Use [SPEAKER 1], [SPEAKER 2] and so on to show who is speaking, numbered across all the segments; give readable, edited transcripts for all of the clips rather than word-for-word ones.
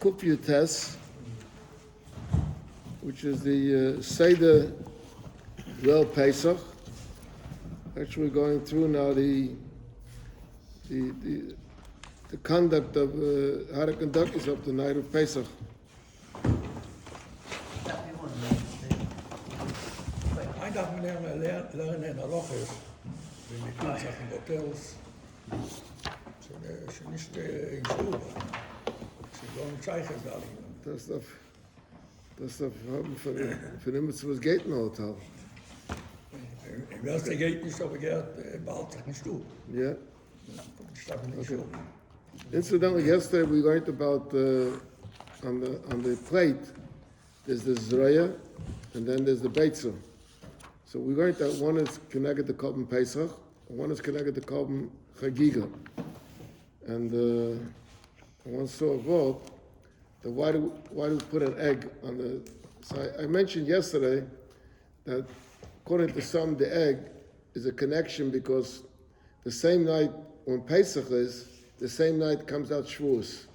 [SPEAKER 1] Kufyates, which is the Seder Pesach. Actually, we're going through now the conduct of how to conduct yourself the night of Pesach.
[SPEAKER 2] Ein Tag lernen in Alochis, wenn die Tatsache in Hotels, sie nicht in Stube, sie wollen Zeichen da liegen.
[SPEAKER 1] Das darf haben für den was geht in Hotel.
[SPEAKER 2] Im ersten geht nicht, aber bald sich in Stube.
[SPEAKER 1] Yeah.
[SPEAKER 2] Okay.
[SPEAKER 1] Incidentally, yesterday we learned about on the plate. There's the zraya, and then there's the beitza. So we learned that one is connected to Korban Pesach, and one is connected to Korban Chagiga. And I once saw a vote that why do we put an egg on the? So I mentioned yesterday that according to some, the egg is a connection because the same night when Pesach is, the same night comes out Shavuos.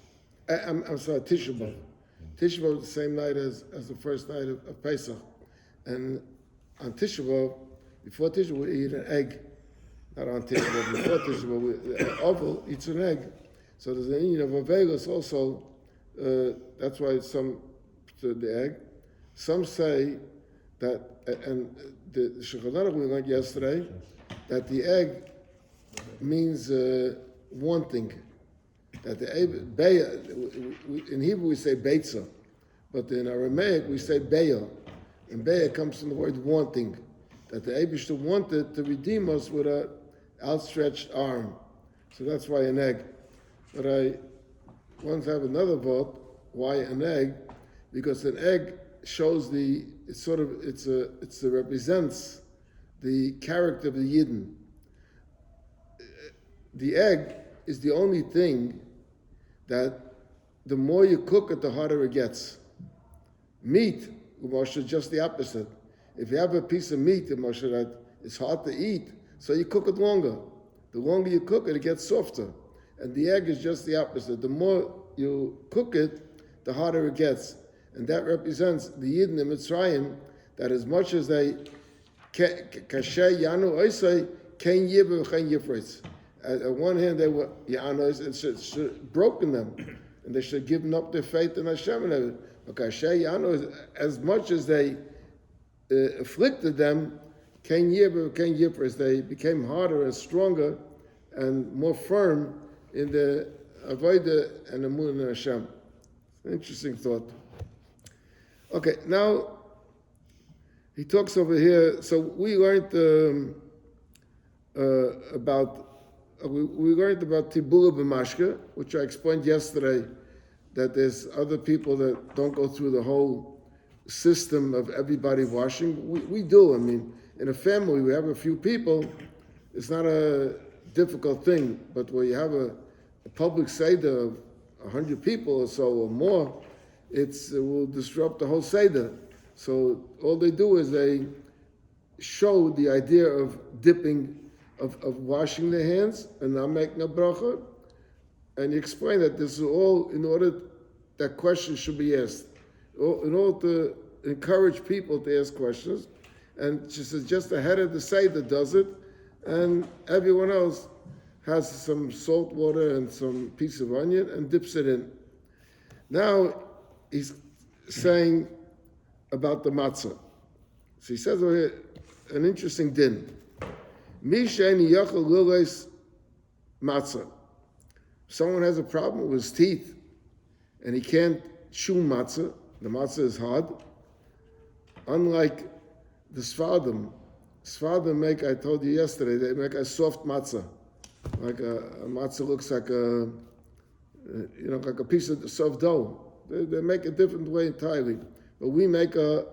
[SPEAKER 1] I'm sorry, Tisha B'Av. Tisha B'Av is the same night as the first night of Pesach. And on Tisha B'Av, before Tisha B'Av, we eat an egg. Not on Tisha B'Av, before Tisha B'Av, Oval eats an egg. So there's an union of Avelis also. That's why the egg. Some say that, and the Shulchan Aruch we learned yesterday, that the egg means wanting. That the beya, in Hebrew we say beitza, but in Aramaic we say beya, and beya comes from the word wanting. That the Eibishter wanted to redeem us with an outstretched arm, so that's why an egg. But I once have another vote. Why an egg? Because an egg shows it represents the character of the Yidden. The egg is the only thing that the more you cook it, the harder it gets. Meat, Moshe, is just the opposite. If you have a piece of meat, Moshe, that it's hard to eat, so you cook it longer. The longer you cook it, it gets softer. And the egg is just the opposite. The more you cook it, the harder it gets. And that represents the Yidden in Mitzrayim, that as much as they kasher yanu oisei, ken yibu chen yifritz. On one hand, they were yanos, it should broken them, and they should have given up their faith in Hashem and everything. But kasher yanu, as much as they afflicted them, ken yibu ken yifritz, they became harder and stronger and more firm in the avodah and the emunah in Hashem. Interesting thought. Okay, now he talks over here. So we learned about tibula b'mashke, which I explained yesterday. That there's other people that don't go through the whole system of everybody washing. We do. I mean, in a family we have a few people. It's not a difficult thing, but where you have a public seder of 100 people or so or more, it will disrupt the whole seder. So all they do is they show the idea of dipping, of washing their hands and not making a bracha, and you explain that this is all in order that questions should be asked, in order to encourage people to ask questions. And she says just the head of the seder does it, and everyone else has some salt water and some piece of onion and dips it in. Now he's saying about the matzah. So he says over here an interesting din. Mi she'eni yachal liles matzah. If someone has a problem with his teeth and he can't chew matzah, the matzah is hard. Unlike the Sfardim make, I told you yesterday, they make a soft matzah. Like a matzah looks like like a piece of soft dough. They make a different way entirely. But we make a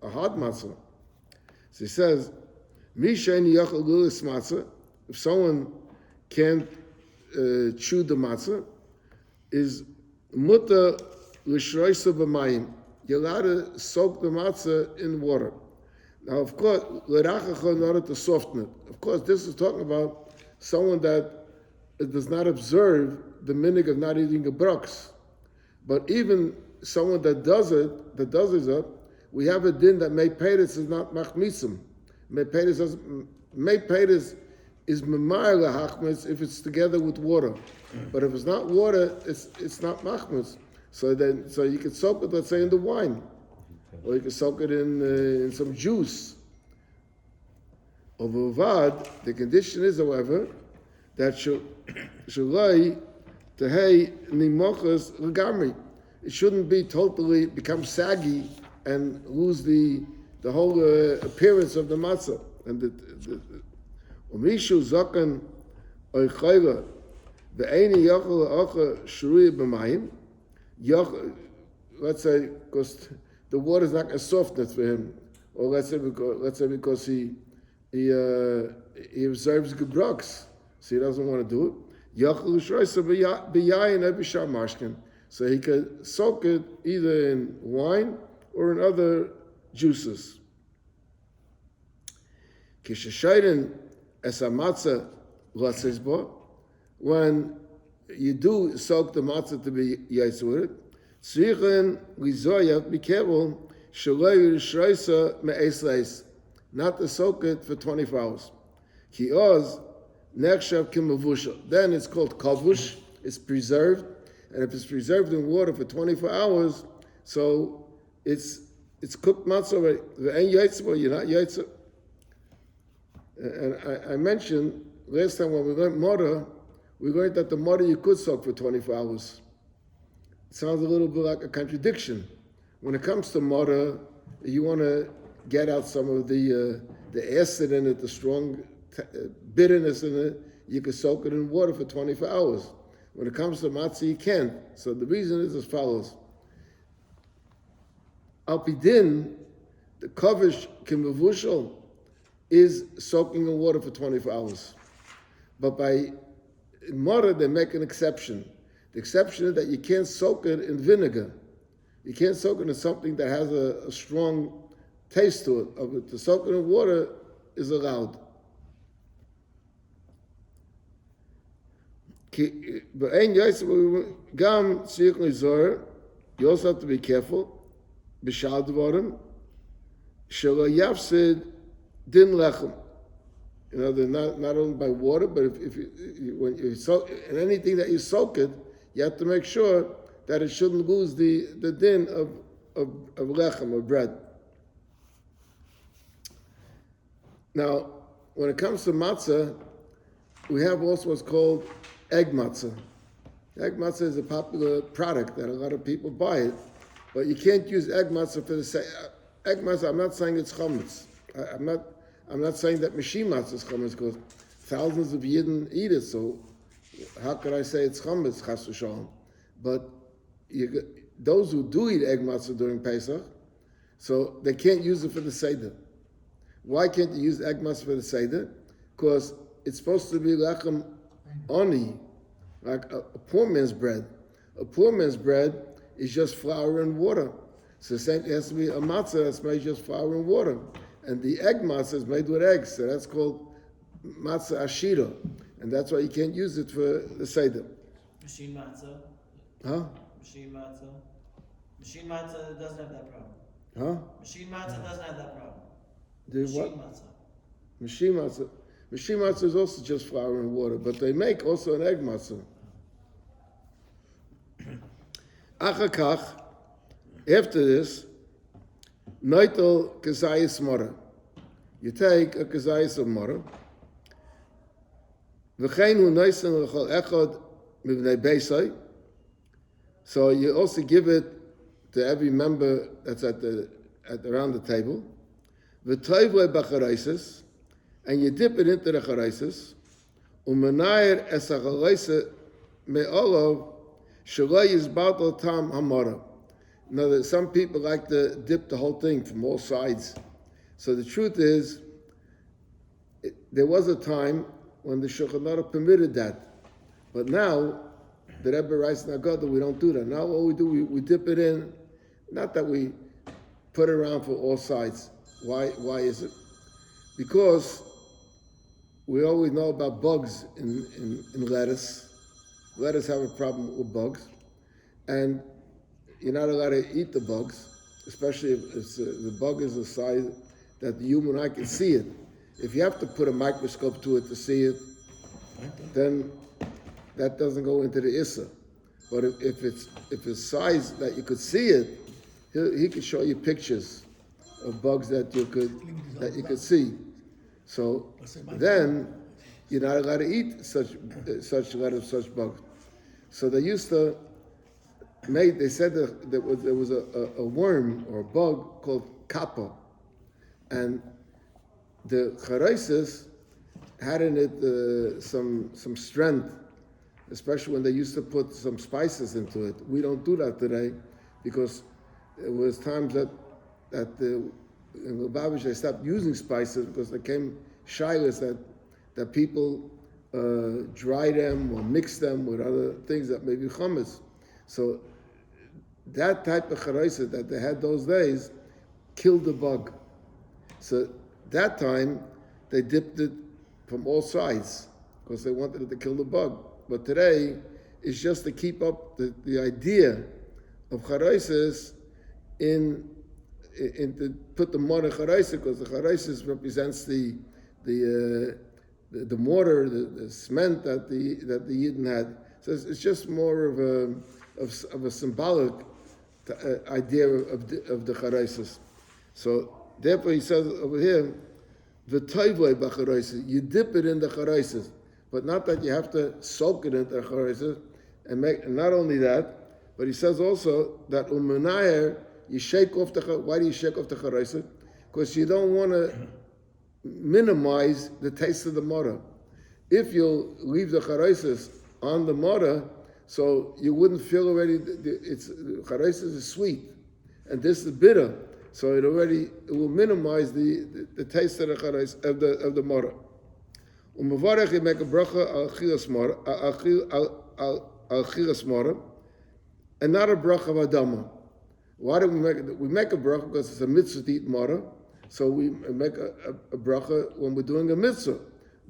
[SPEAKER 1] hard matzah. So he says, Mishain yachal lilis matzah, if someone can't chew the matzah, is muta l'shroisa b'mayim. You're allowed to soak the matzah in water. Now, of course, l'rachacha in order to soften it. Of course, this is talking about someone that does not observe the minhag of not eating a brachs. But even someone that does it, we have a din that May Pedis is not machmisim. May Pedis is memayel hachmis if it's together with water. But if it's not water, it's not machmis. So you can soak it, let's say, in the wine, or you can soak it in some juice. Of uvad, the condition is, however, that shalai tehei nimochas legamri. It shouldn't be totally become saggy and lose the whole appearance of the matzah. And the umishu zakan oichayla ve'eni yachal acha shruya b'mayim. Let's say because the water is not a softness for him, or let's say because he observes gebrooks, so he doesn't want to do it. Yachal shroisa b'yayin ebishar mashkin. So he could soak it either in wine or in other juices. Kishashayden esa matzah latzizbo, when you do soak the matzah to be yaitz with it, tzrichen lizoyav, be careful, shaloi yishreisa me'es leis, not to soak it for 24 hours. Ki oz nechshav kimavusha. Then it's called kavush, it's preserved. And if it's preserved in water for 24 hours, so it's cooked matzah already. You're not yaitza. And I mentioned last time when we learned mortar, we learned that the mortar you could soak for 24 hours. It sounds a little bit like a contradiction. When it comes to mortar, you want to get out some of the acid in it, the strong bitterness in it. You can soak it in water for 24 hours. When it comes to matzah, you can't. So the reason is as follows. Al pidin, the kavish kimavushal is soaking in water for 24 hours. But by mortar, they make an exception. The exception is that you can't soak it in vinegar. You can't soak it in something that has a strong taste to it. To soak it in water is allowed. But you also have to be careful. B'shal dvarim shelo yafsid din lechem. You know, they're not only by water, but when you soak in anything that you soak it, you have to make sure that it shouldn't lose the din of lechem, of bread. Now, when it comes to matzah, we have also what's called egg matzah. Egg matzah is a popular product that a lot of people buy it, but you can't use egg matzah for the sake. Egg matzah, I'm not saying it's chametz. I'm not saying that machine matzah is chametz because thousands of Yidden eat it. So how could I say it's chametz? Chas v'shalom. But those who do eat egg matzah during Pesach, so they can't use it for the Seder. Why can't you use egg matzah for the Seder? Because it's supposed to be lechem oni, like a poor man's bread. A poor man's bread is just flour and water. So the same, it has to be a matzah that's made just flour and water. And the egg matzah is made with eggs, so that's called matzah ashira. And that's why you can't use it for the Seder.
[SPEAKER 3] Machine matzah.
[SPEAKER 1] Huh?
[SPEAKER 3] Machine matzah. Machine matzah doesn't have that problem.
[SPEAKER 1] Huh?
[SPEAKER 3] Machine matzah doesn't have that problem.
[SPEAKER 1] The
[SPEAKER 3] Machine
[SPEAKER 1] what?
[SPEAKER 3] matzah.
[SPEAKER 1] Machine matzah. Machine matzah is also just flour and water, but they make also an egg matzah. Achakach, after this, noitel kazayis mora. You take a kazayis of mora. V'cheinu noisen l'chol echad mivnei beisai. So you also give it to every member that's around the table. V'toivle b'charaisis, and you dip it into the charaisis. U'menayir es ha'charaisa me'olav shaloi yizbatel tam hamora. Now, some people like to dip the whole thing from all sides. So the truth is, there was a time when the Shulchan Aruch permitted that. But now, the Rebbe writes in Haggadah, we don't do that. Now what we do, we dip it in, not that we put it around for all sides. Why is it? Because we always know about bugs in lettuce. Lettuce have a problem with bugs. And you're not allowed to eat the bugs, especially if the bug is the size that the human eye can see it. If you have to put a microscope to it to see it, then that doesn't go into the Issa. But if it's size that you could see it, he could show you pictures of bugs that you could see. So then you're not allowed to eat such bugs. So they used to make. They said that there was a worm or a bug called kappa, and the charaisis had in it some strength, especially when they used to put some spices into it. We don't do that today because it was times that in Lubavitch they stopped using spices because there came shilas that people dry them or mix them with other things that may be chametz. So that type of charaisis that they had those days killed the bug. So that time they dipped it from all sides because they wanted it to kill the bug. But today it's just to keep up the idea of charaisis in to put the mortar charaisis, because the charaisis represents the mortar, the cement that the Yidden had. So it's just more of a symbolic idea of the charaisis. So therefore he says over here, v'toivlei b'charaisis, you dip it in the charaisis, but not that you have to soak it into the charaisis and not only that, but he says also that u'menayer, you shake off why do you shake off the charaisis? Because you don't want to minimize the taste of the mortar. If you leave the charaisis on the mortar, so you wouldn't feel already. Charaisis is sweet, and this is bitter, so it will minimize the taste of the charaisis of the mortar. U'mevarech, you make a bracha al chilas mortar, and not a bracha of adama. Why do we make it? We make a bracha because it's a mitzvah to eat mortar, so we make a bracha when we're doing a mitzvah.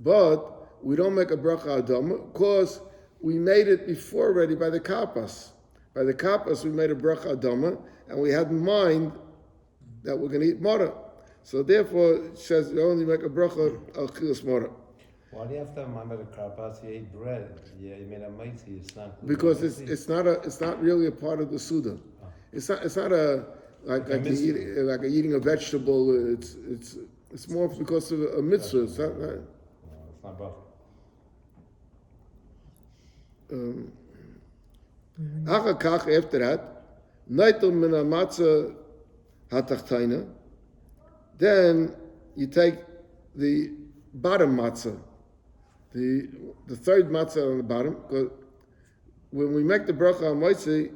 [SPEAKER 1] But we don't make a bracha adama because we made it before already by the kappas. By the kappas, we made a bracha adama, and we had in mind that we're going to eat mortar. So therefore, it says you only make a bracha al chilas mortar.
[SPEAKER 4] Why do you have to have mind by the karpas? You ate bread. Yeah, you made a mitzvah. It's not.
[SPEAKER 1] Because it's not really a part of the Suda. It's not like eating a vegetable. It's more because of a mitzvah. It's not.
[SPEAKER 4] No, it's not bracha.
[SPEAKER 1] After that, neitel min hamatzah hatachtaina. Then you take the bottom matzah, the third matzah on the bottom. Because when we make the bracha on Moitzi,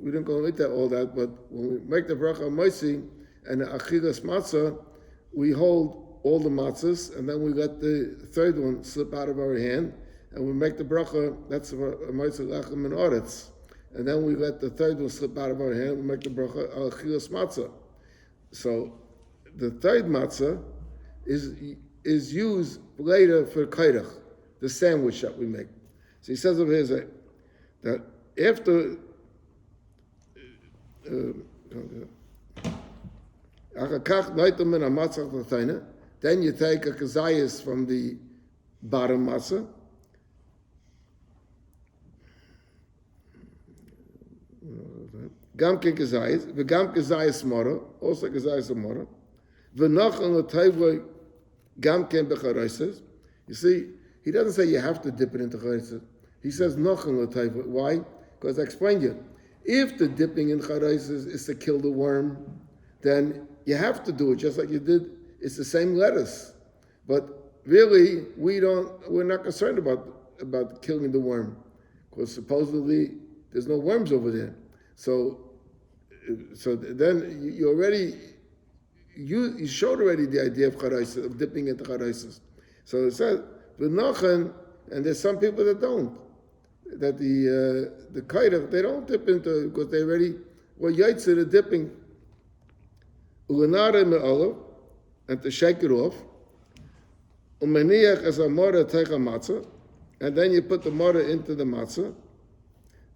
[SPEAKER 1] we didn't go into all that, but when we make the bracha on Moitzi and the achilas matzah, we hold all the matzahs, and then we let the third one slip out of our hand, and we make the bracha. That's a Moitzi lachem and oretz, and then we let the third one slip out of our hand. We make the bracha al achilas matzah. So the third matzah is used later for kairach, the sandwich that we make. So he says over here that after then you take a kazayas from the bottom matzah, gam ken kazayas, v'gam kazayas mora, also kazayas mora, v'nach on the table gam ken b'charaises. You see, he doesn't say you have to dip it into charaises. He says noch on the table. Why? Because I explained you. If the dipping in charaises is to kill the worm, then you have to do it just like you did. It's the same lettuce, but really we're not concerned about killing the worm, because supposedly there's no worms over there. So then you showed already the idea of charaises, of dipping into charaises. So it says v'nochen, and there's some people that don't. That the kairach, they don't dip into it because they already were yaitzer the dipping. Ulanare me'olav, and to shake it off. Umeniach as a mortar take a matzah, and then you put the mortar into the matzah.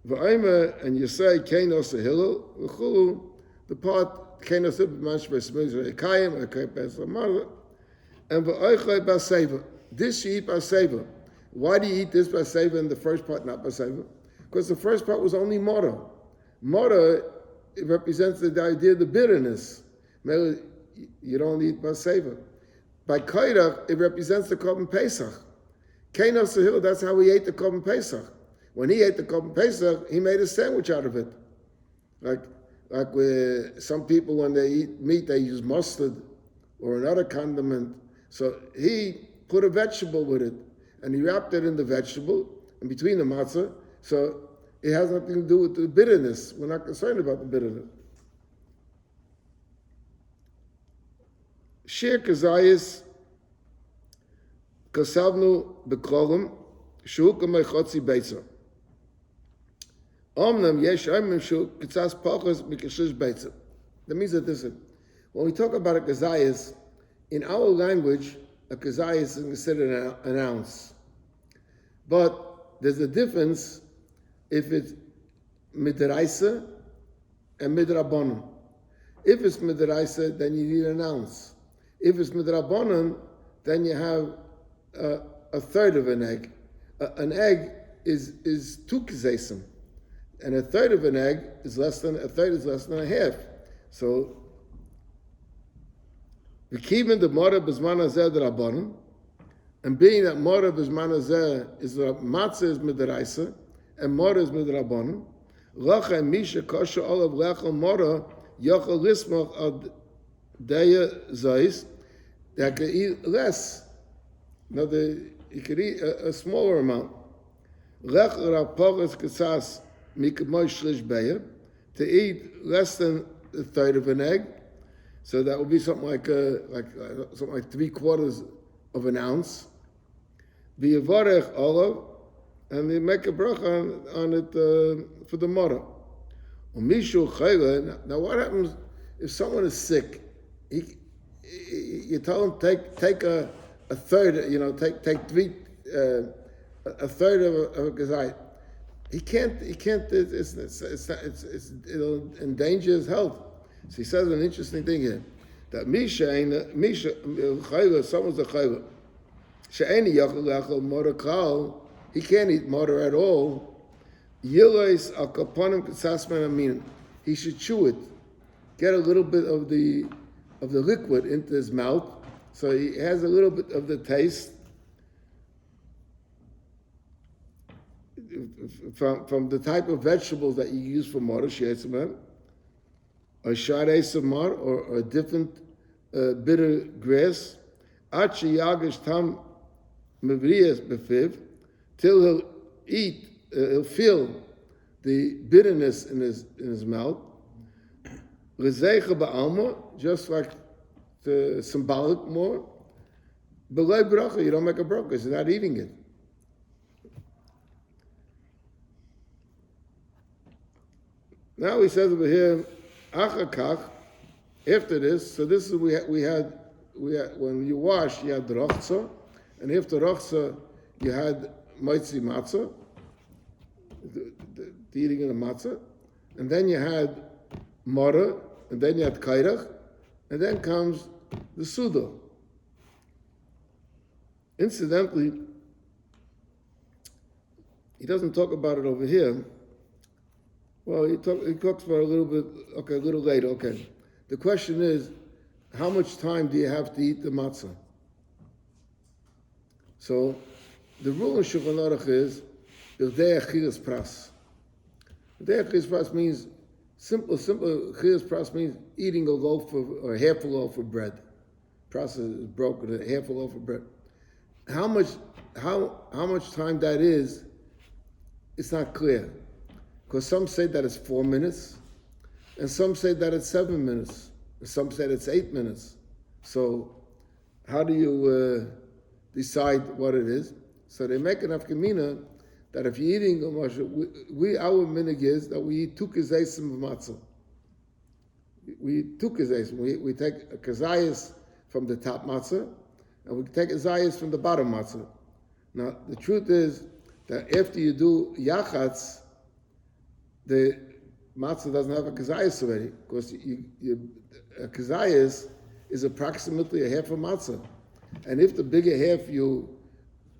[SPEAKER 1] V'ayma, and you say, Kainos a hillel, v'chulu, the part, Kainos a b'mansh b'smuz v'ekayim, v'ekayim b'slamar, and v'oichay b'seva. This you eat b'seva. Why do you eat this b'seva in the first part, not b'seva? Because the first part was only mora. Mora, it represents the idea of the bitterness. You don't eat b'seva. By kairach, it represents the Korban Pesach. Kainos a hillel, that's how he ate the Korban Pesach. When he ate the Korban Pesach, he made a sandwich out of it. Like where some people, when they eat meat, they use mustard or another condiment. So he put a vegetable with it, and he wrapped it in the vegetable, and between the matzah, so it has nothing to do with the bitterness. We're not concerned about the bitterness. Shir kazayis kasavnu bekrolim shukamay chotzi beitza. Omnam yesh aimim shu kitzas pachas mikashish beitza. That means that this is, when we talk about a kazayis, in our language, a kazayis is considered an ounce. But there's a difference if it's midraisa and midrabanan. If it's midraisa, then you need an ounce. If it's midrabanan, then you have a third of an egg. An egg is 2 kazaysim. And a third of an egg is less than a half. So we keep in the mora b'zman hazeh d'rabbanan, and being that mora b'zman hazeh is the matzah is midraisa and mora is midrabbanan, lacha misha kosher olav lechel mora yochel lismach ad deya zayis, that can eat less. Now you could eat a smaller amount. Lechel rapoches kesas mikamoy shlish beya, to eat less than a third of an egg. So that would be something like 3/4 of an ounce. Be a varech olav, and they make a bracha on it for the mora. Now what happens if someone is sick? You tell him take a third, take a third of a gazait. He can't. It'll endanger his health. So he says an interesting thing here, that Misha chayla, someone's a chayla. She'eni yachal yachal mora kal, he can't eat mora at all. Yilois al kaponim k'sasman aminim. He should chew it, get a little bit of the liquid into his mouth, so he has a little bit of the taste from the type of vegetables that you use for mora, she'etzimah, a sharei samar, or a different bitter grass, achi yagish tam mevriyas befiv, till he'll eat, he'll feel the bitterness in his mouth. L'zeicha ba'alma, just like the symbolic more. B'lei bracha, you don't make a bracha because you're not eating it. Now he says over here, achakach, after this, so this is we had when you wash, you had rochza, and after rochza, you had moitzi matzah, the eating of the matzah, and then you had mora, and then you had kairach, and then comes the suda. Incidentally, he doesn't talk about it over here. Well, he talks about it a little bit, a little later, okay. The question is, how much time do you have to eat the matzah? So, the rule in Shulchan Aruch is, B'dei achilas pras. B'dei achilas pras means, simple achilas pras means eating a loaf or half a loaf of bread. Pras is broken, half a loaf of bread. How much time that is, it's not clear. Because some say that it's 4 minutes, and some say that it's 7 minutes, and some say it's 8 minutes. So, how do you decide what it is? So they make an afkamina that if you're eating a matzah, our minig is that we eat 2 kazaysim of matzah. We eat 2 kazaysim. We take a kazayis from the top matzah, and we take a zayis from the bottom matzah. Now, the truth is that after you do yachatz, the matzah doesn't have a kazayas already, because a kazayas is approximately a half a matzah. And if the bigger half you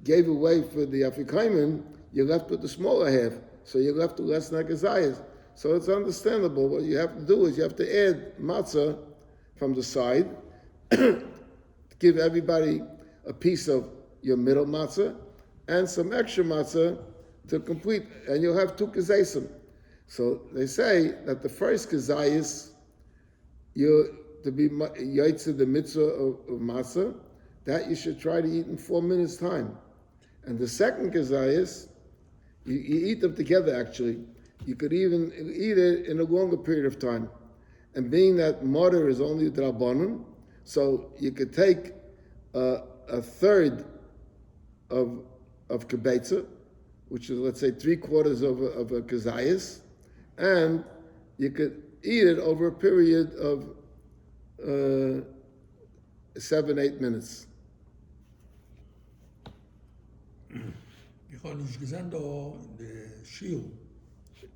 [SPEAKER 1] gave away for the afikaimen, you're left with the smaller half. So you're left with less than a kazayas. So it's understandable. What you have to do is you have to add matzah from the side, give everybody a piece of your middle matzah, and some extra matzah to complete, and you'll have 2 kazaysim. So they say that the first kazayis, you're to be yaitze the mitzvah of matzah, that you should try to eat in 4 minutes time. And the second kazayis, you eat them together actually. You could even eat it in a longer period of time. And being that mortar is only drabanan, so you could take a third of kibetza, which is, let's say, 3/4 of a kazayas, and you could eat it over a period of 7-8 minutes.
[SPEAKER 2] Ich habe nicht gesehen, da der Schil.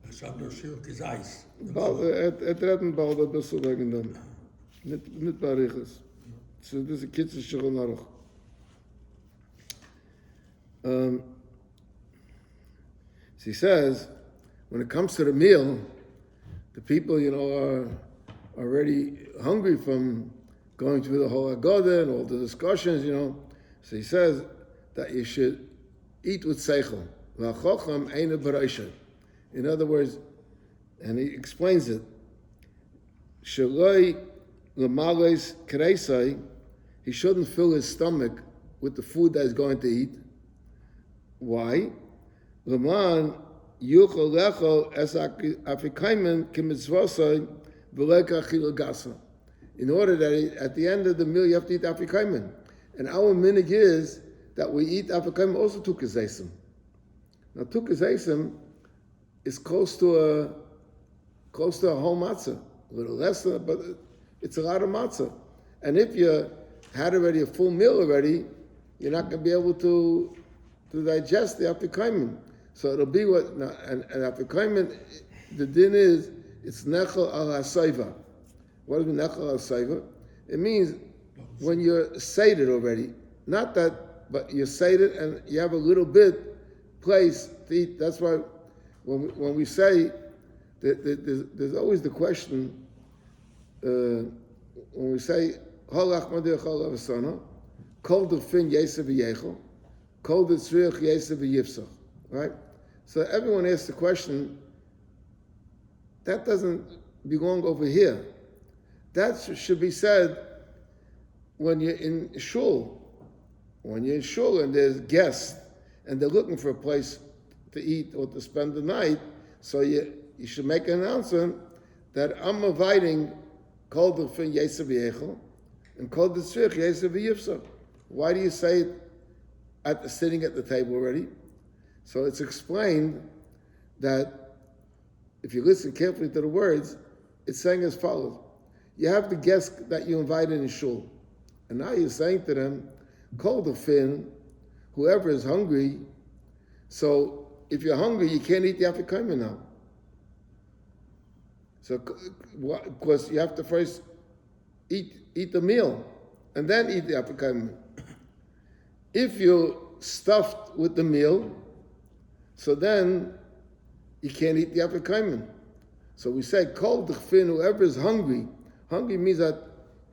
[SPEAKER 2] Es hat der Schil gesagt.
[SPEAKER 1] Het redden bald een beetje wegen dan. Niet bariches. So this is a kitchen shul naruch. So he says, when it comes to the meal, the people, are already hungry from going through the whole Haggadah and all the discussions, So he says that you should eat with seichel. V'achochem eina b'reisha. In other words, and he explains it, Shaloi l'males kreisai, he shouldn't fill his stomach with the food that he's going to eat. Why? L'man yuchol lechol es afikaimen k'mitzvosai v'leka achil gasa. In order that at the end of the meal you have to eat afikaimen. And our minig is that we eat afikaimen also tu kazeisim. Now tu kazeisim is close to a whole matzah, a little less than, but it's a lot of matzah. And if you had already a full meal already, you're not going to be able to digest the afikomen. So it'll be what, and afikomen, the din is, it's nechel al hasayva. What does nechel al hasayva? It means when you're sated already, not that, but you're sated and you have a little bit place to eat. That's why when we say that there's always the question when we say halach madeh chalav asana, kol defin yesef v'yechel, kol detzrich yesef v'yifsach, right? So everyone asks the question. That doesn't belong over here. That should be said when you're in shul. When you're in shul and there's guests and they're looking for a place to eat or to spend the night, so you should make an announcement that I'm inviting kol defin yesef v'yechel and kol detzrich yesef v'yifsach. Why do you say it sitting at the table already? So it's explained that if you listen carefully to the words, it's saying as follows. You have the guests that you invited in shul, and now you're saying to them, kol defin, whoever is hungry, so if you're hungry, you can't eat the afikomen now. So, because you have to first eat the meal, and then eat the afikomen. If you're stuffed with the meal, so then you can't eat the afikomen. So we say, kol defin, whoever is hungry. Hungry means that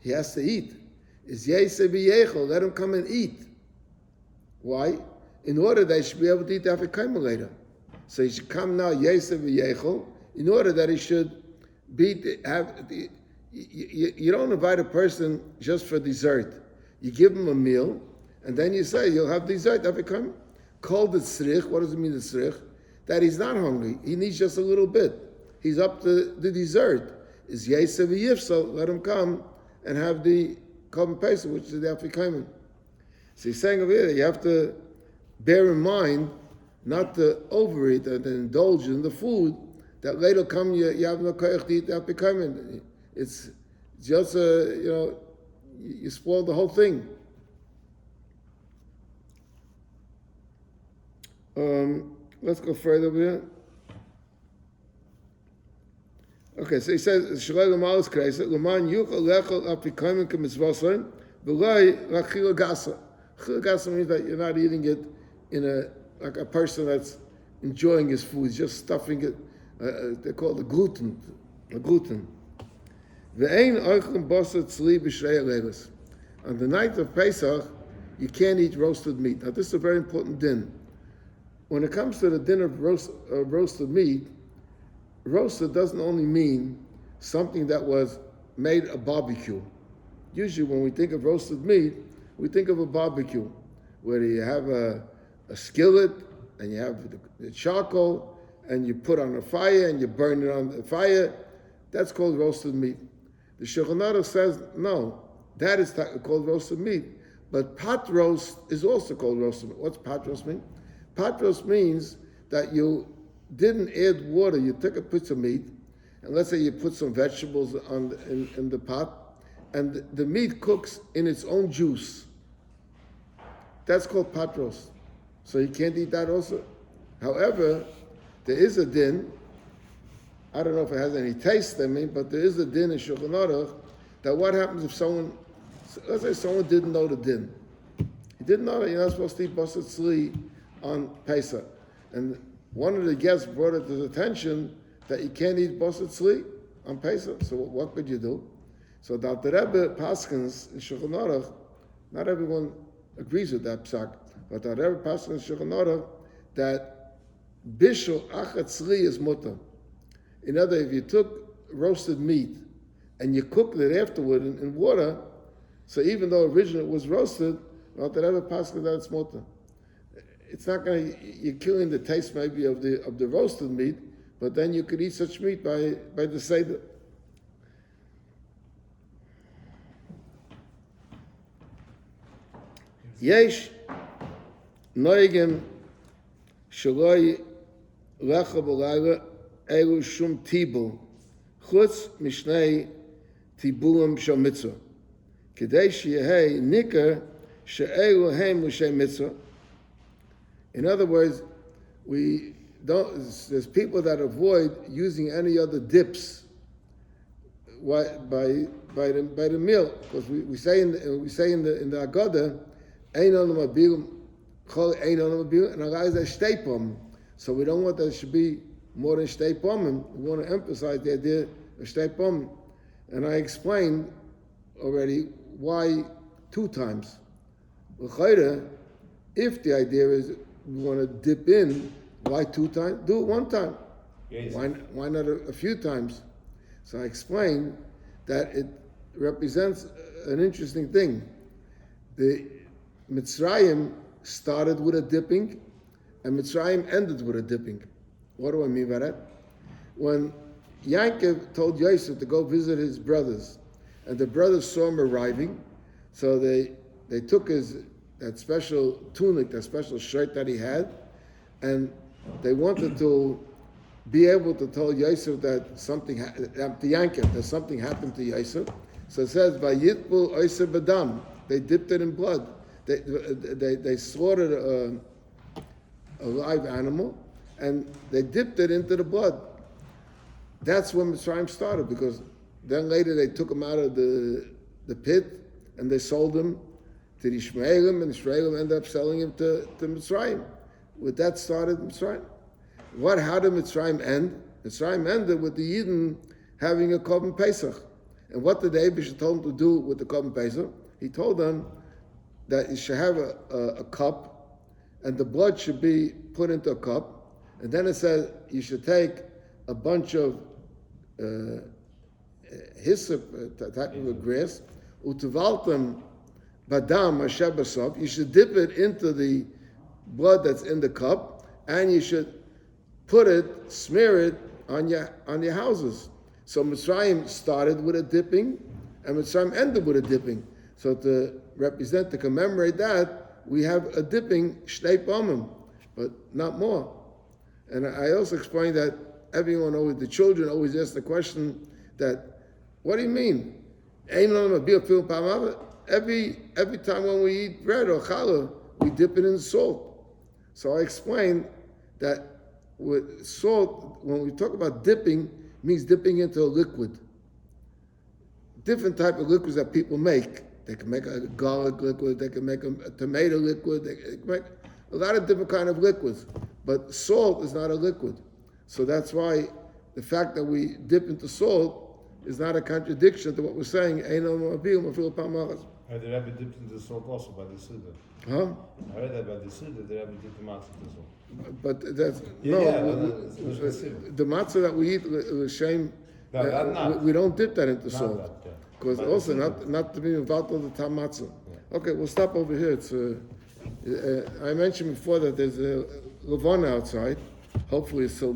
[SPEAKER 1] he has to eat. Is yesef v'yechel, let him come and eat. Why? In order that he should be able to eat the afikomen later. So he should come now, yesef v'yechel, in order that he should you don't invite a person just for dessert. You give him a meal, and then you say, you'll have dessert, afikomen. Called the tzrich, what does it mean, the tzrich? That he's not hungry, he needs just a little bit. He's up to the dessert. Is yesef v'yifsach, let him come and have the korban pesach, which is the afikomen. So he's saying over here, you have to bear in mind not to overeat and indulge in the food, that later come you have no koyach to eat the afikomen. It's just, you spoil the whole thing. Let's go further over here. Okay, so he says, Shalai Lamal is crazy. Laman yuchal lechel apikoyim kemitzvosayin, v'loi lachil gasa. Chil gasa means that you're not eating it like a person that's enjoying his food, he's just stuffing it. They call it gluten. Ve'ein oichlem basa tzli b'shrei alevis. On the night of Pesach, you can't eat roasted meat. Now, this is a very important din. When it comes to the din of roasted meat, roasted doesn't only mean something that was made a barbecue. Usually when we think of roasted meat, we think of a barbecue, where you have a skillet, and you have the charcoal, and you put on a fire, and you burn it on the fire. That's called roasted meat. The Shulchan Aruch says, no, that is called roasted meat. But pot roast is also called roasted meat. What's pot roast mean? Pot roast means that you didn't add water. You took a piece of meat, and let's say you put some vegetables in the pot, and the meat cooks in its own juice. That's called pot roast. So you can't eat that also. However, there is a din. I don't know if it has any taste, but there is a din in Shulchan Aruch that what happens if someone, let's say someone didn't know the din. He didn't know that you're not supposed to eat basar tzli on Pesach. And one of the guests brought it to his attention that you can't eat basar tzli on Pesach. So what could you do? So the Rebbe paskins in Shulchan Aruch, not everyone agrees with that psak, but the Rebbe paskins in Shulchan Aruch that bishul achat tzli is mutter. In other words, if you took roasted meat and you cooked it afterward in water, so even though originally it was roasted, well, the Rebbe paskins that it's mutter. It's not going to, you're killing the taste maybe of the roasted meat, but then you could eat such meat by the Seder. Yesh noigim shaloi lecha b'layla elu shum tibul chutz mishnei tibulim shel mitzvah kedei sheyehei nikar she'elu heim l'shei mitzvah. In other words, there's people that avoid using any other dips by the meal, because we say in the Agada, ein olam abil chol ein olam abil, and Allah is a shtei. So we don't want there should be more than shtei pomim. We want to emphasize the idea of shtei pomim. And I explained already why 2 times. If the idea is we want to dip in, why 2 times? Do it 1 time.
[SPEAKER 4] Yes.
[SPEAKER 1] Why not a few times? So I explained that it represents an interesting thing. The Mitzrayim started with a dipping, and Mitzrayim ended with a dipping. What do I mean by that? When Yaakov told Yosef to go visit his brothers, and the brothers saw him arriving, so they took that special tunic, that special shirt that he had, and they wanted to be able to tell Yosef that something to Yaakov, that something happened to Yosef. So it says, "Vayitbul Yosef b'dam." They dipped it in blood. They slaughtered a live animal, and they dipped it into the blood. That's when Mitzrayim started, because then later they took him out of the pit, and they sold him to the Ishmaelim, and the Ishmaelim ended up selling him to Mitzrayim. With that started Mitzrayim. How did Mitzrayim end? Mitzrayim ended with the Yidden having a Korban Pesach. And what did the Eibusha told them to do with the Korban Pesach? He told them that you should have a cup, and the blood should be put into a cup. And then it says you should take a bunch of hyssop, type of a grass, utuvaltem badam asher basov. You should dip it into the blood that's in the cup, and you should smear it on your houses. So Mitzrayim started with a dipping, and Mitzrayim ended with a dipping. So to commemorate that, we have a dipping shtei pomim, but not more. And I also explained that the children always ask the question that, what do you mean? Every time when we eat bread or challah, we dip it in salt. So I explained that with salt, when we talk about dipping, means dipping into a liquid. Different type of liquids that people make. They can make a garlic liquid, they can make a tomato liquid, they can make a lot of different kind of liquids. But salt is not a liquid. So that's why the fact that we dip into salt is not a contradiction to what we're saying.
[SPEAKER 4] I heard the Rebbe dipped into salt also by the Seder.
[SPEAKER 1] Huh?
[SPEAKER 4] I heard that by the Seder, the Rebbe dipped the matzah into salt.
[SPEAKER 1] But that's the matzah that we eat l'shem. We don't dip that into salt because also not to be involved in the tam matzah. Okay, we'll stop over here. It's I mentioned before that there's a Levana outside. Hopefully it's still there.